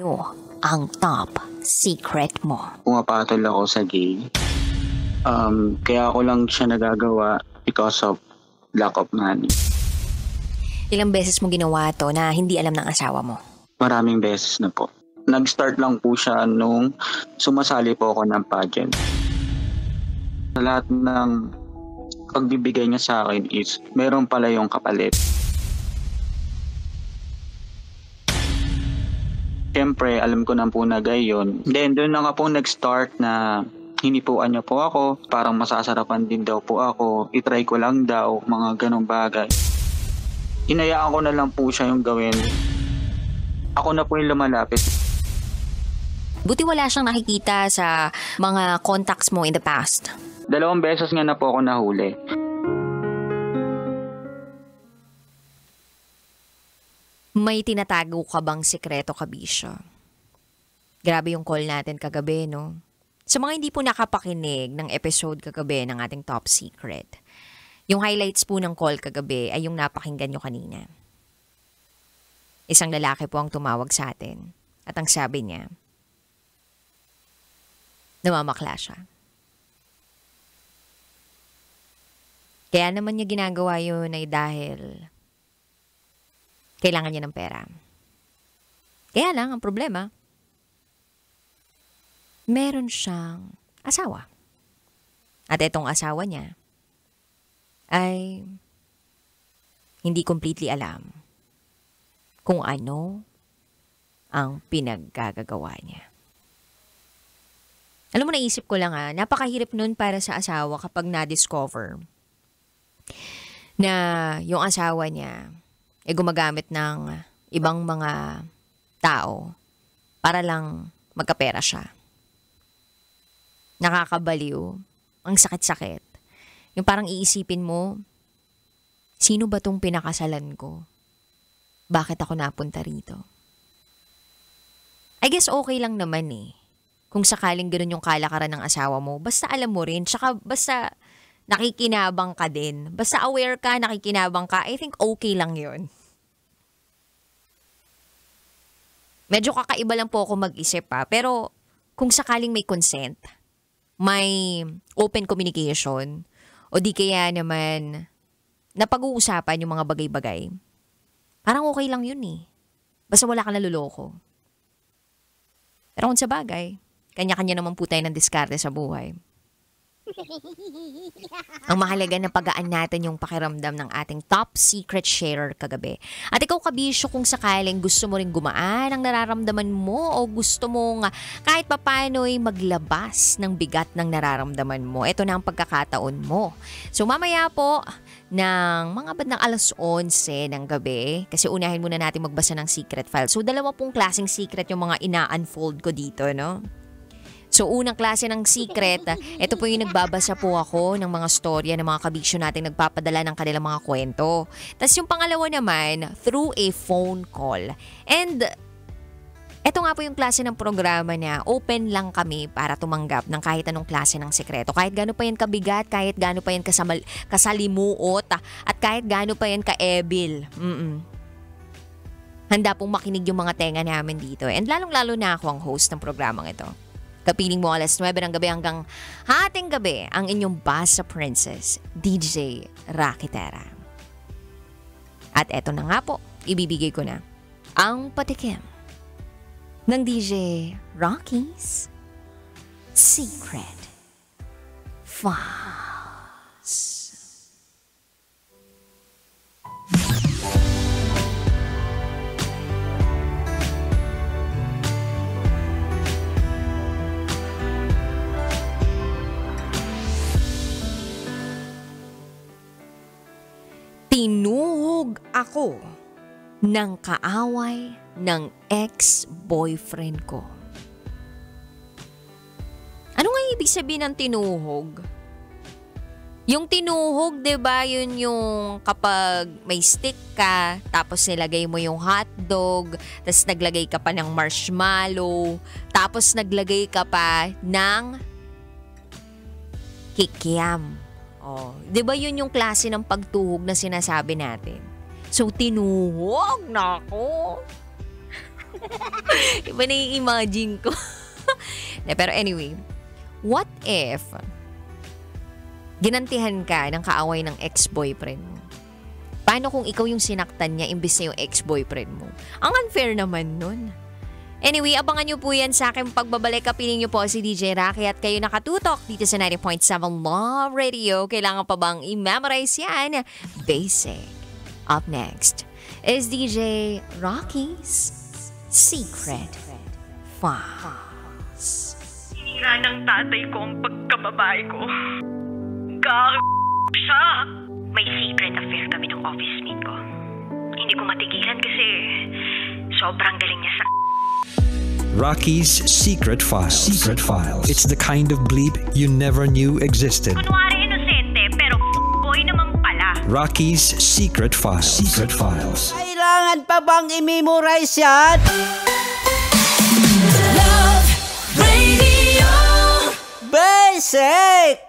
Ano ang top secret mo? Pumapatol ako sa gay. Kaya ako lang siya nagagawa because of lack of money. Ilang beses mo ginawa to na hindi alam ng asawa mo? Maraming beses na po. Nag-start lang po siya nung sumasali po ako ng pageant. Sa lahat ng pagbibigay niya sa akin is meron pala yung kapalit. Siyempre, alam ko na po na gayon. Then, doon na nga po nag-start na hinipuan niya po ako. Parang masasarapan din daw po ako. I-try ko lang daw, mga ganong bagay. Hinayaan ko na lang po siya yung gawin. Ako na po yung lumalapit. Buti wala siyang nakikita sa mga contacts mo in the past. 2 beses nga na po ako nahuli. May tinatago ka bang sikreto, Kabisyo? Grabe yung call natin kagabi, no? Sa mga hindi po nakapakinig ng episode kagabi ng ating Top Secret, yung highlights po ng call kagabi ay yung napakinggan nyo kanina. Isang lalaki po ang tumawag sa atin at ang sabi niya, namamakla siya. Kaya naman niya ginagawa yun ay dahil kailangan niya ng pera. Kaya lang, ang problema, meron siyang asawa. At itong asawa niya ay hindi completely alam kung ano ang pinaggagawa niya. Alam mo, naisip ko lang napakahirap nun para sa asawa kapag na-discover na yung asawa niya gumagamit ng ibang mga tao para lang magkapera siya. Nakakabaliw. Ang sakit-sakit. Yung parang iisipin mo, sino ba tong pinakasalan ko? Bakit ako napunta rito? I guess okay lang naman kung sakaling ganun yung kalakaran ng asawa mo, basta alam mo rin, tsaka basta nakikinabang ka din. Basta aware ka, nakikinabang ka, I think okay lang yun. Medyo kakaiba lang po ako mag-isip pero kung sakaling may consent, may open communication, o di kaya naman napag-uusapan yung mga bagay-bagay, parang okay lang yun Basta wala ka naluloko. Pero kung sa bagay, kanya-kanya naman po tayo ng diskarte sa buhay. Ang mahalaga na pagaan natin yung pakiramdam ng ating top secret sharer kagabi. At ikaw, Kabisyo, kung sakaling gusto mo rin gumaan ang nararamdaman mo o gusto mong kahit papano'y maglabas ng bigat ng nararamdaman mo, ito na ang pagkakataon mo. So mamaya po ng mga bandang 11:11 ng gabi, kasi unahin muna natin magbasa ng secret file. So 2 pong klaseng secret yung mga ina-unfold ko dito, no? So, unang klase ng secret, ito po yung nagbabasa po ako ng mga storya ng mga kabisyo natin nagpapadala ng kanilang mga kwento. Tapos yung pangalawa naman, through a phone call. And ito nga po yung klase ng programa na open lang kami para tumanggap ng kahit anong klase ng sekreto. Kahit gaano pa yan kabigat, kahit gaano pa yan kasalimuot, at kahit gaano pa yan ka-ebil. Handa pong makinig yung mga tenga namin dito. And lalong-lalo na ako ang host ng programang ito. Kapiling mo 9:00 ng gabi hanggang hating gabi ang inyong Basa Princess, DJ Rakitera. At eto na nga po, ibibigay ko na ang patikim ng DJ Rocky's Secret Files. Tinuhog ako ng kaaway ng ex-boyfriend ko. Ano nga ibig sabihin ng tinuhog? Yung tinuhog, 'di ba, yun yung kapag may stick ka, tapos nilagay mo yung hotdog, tapos naglagay ka pa ng marshmallow, tapos naglagay ka pa ng kikiam. Oh, 'di ba yun yung klase ng pagtuhog na sinasabi natin? So tinuhog na ako. Iba na yung imagine ko. Pero anyway, what if ginantihan ka ng kaaway ng ex-boyfriend mo? Paano kung ikaw yung sinaktan niya imbis na yung ex-boyfriend mo? Ang unfair naman nun. Anyway, abangan nyo po yan sa aking pagbabalik. Kapiling nyo po si DJ Rocky at kayo nakatutok dito sa 90.7 Love Radio. Kailangan pa bang i-memorize yan? Basic. Up next is DJ Rocky's Secret Files. Hinira ng tatay ko ang pagkababae ko. Siya. May secret affair kami ng office mate ko. Hindi ko matigilan kasi sobrang galing niya sa... Rocky's Secret Files. Secret Files. It's the kind of bleep you never knew existed. Kunwari inosente pero boy naman pala. Rocky's Secret Files. Secret Files. Kailangan pa bang i-memorize yan? Love Radio. Basic!